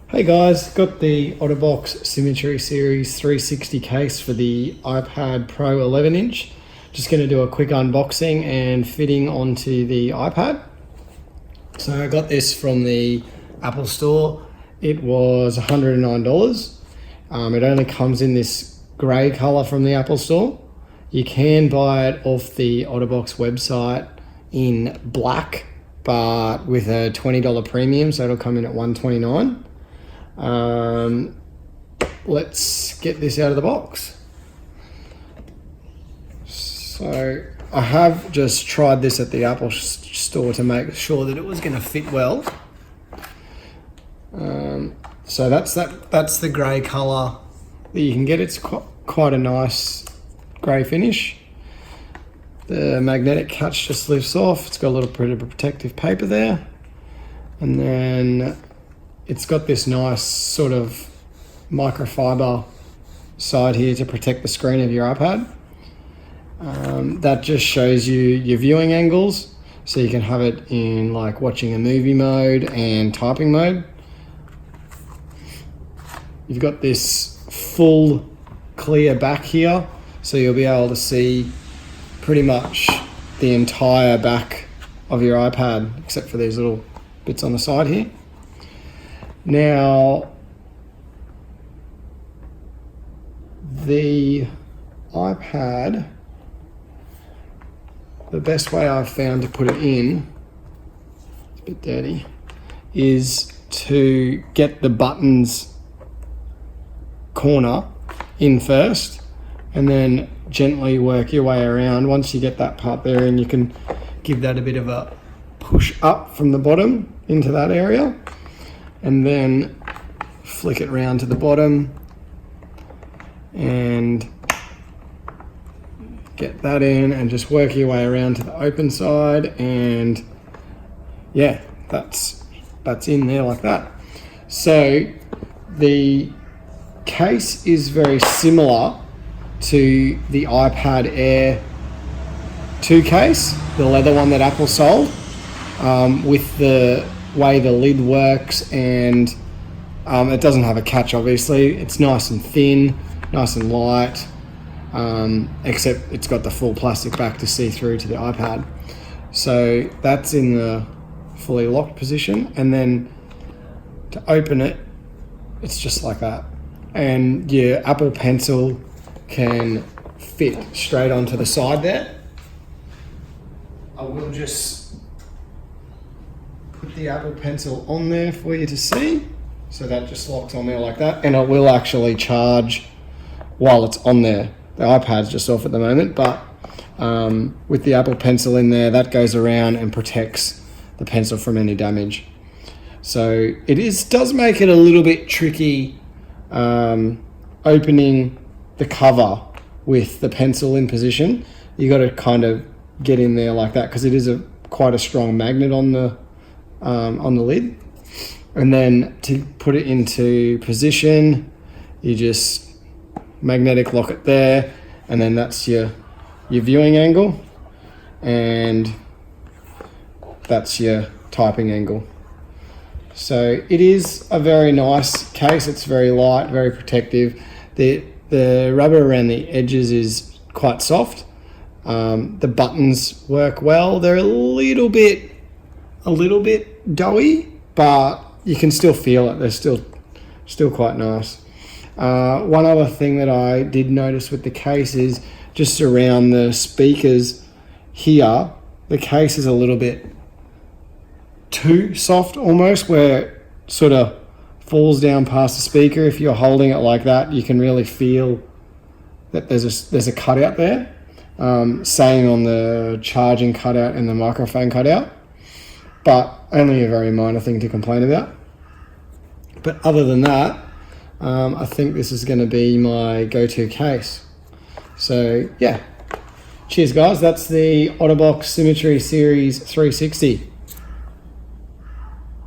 Hey guys, got the Otterbox Symmetry Series 360 case for the iPad Pro 11-inch. Just going to do a quick unboxing and fitting onto the iPad. So I got this from the Apple Store. It was $109. It only comes in this grey colour from the Apple Store. You can buy it off the Otterbox website in black, but with a $20 premium, so it'll come in at $129. Let's get this out of the box. So I have just tried this at the Apple Store to make sure that it was going to fit well. So that's the grey colour that you can get. It's quite a nice grey finish. The magnetic catch just lifts off. It's got a little bit of protective paper there, and then it's got this nice sort of microfiber side here to protect the screen of your iPad. That just shows you your viewing angles, so you can have it in like watching a movie mode and typing mode. You've got this full clear back here, so you'll be able to see pretty much the entire back of your iPad, except for these little bits on the side here. Now, the iPad, the best way I've found to put it in, it's a bit dirty, is to get the buttons corner in first and then gently work your way around. Once you get that part there in, you can give that a bit of a push up from the bottom into that area, and then flick it round to the bottom and get that in, and just work your way around to the open side, and yeah, that's in there like that. So the case is very similar to the iPad Air 2 case, the leather one that Apple sold, with the way the lid works, and it doesn't have a catch, obviously. It's nice and thin, nice and light, except it's got the full plastic back to see through to the iPad. So that's in the fully locked position, and then to open it, it's just like that. And your Apple Pencil can fit straight onto the side there. I will just put the Apple Pencil on there for you to see. So that just locks on there like that, and it will actually charge while it's on there. The iPad's just off at the moment, but with the Apple Pencil in there, that goes around and protects the pencil from any damage. So it does make it a little bit tricky opening the cover with the pencil in position. You got to kind of get in there like that, because it is quite a strong magnet on the lid. And then to put it into position, you just magnetic lock it there, and then that's your viewing angle, and that's your typing angle. So it is a very nice case. It's very light, very protective. The rubber around the edges is quite soft. The buttons work well. They're a little bit doughy, but you can still feel it. They're still quite nice. One other thing that I did notice with the case is just around the speakers here, the case is a little bit too soft almost, where it sort of falls down past the speaker. If you're holding it like that, you can really feel that there's a cutout there. Same on the charging cutout and the microphone cutout, but only a very minor thing to complain about. But other than that, I think this is going to be my go-to case. So yeah, cheers guys. That's the Otterbox Symmetry Series 360.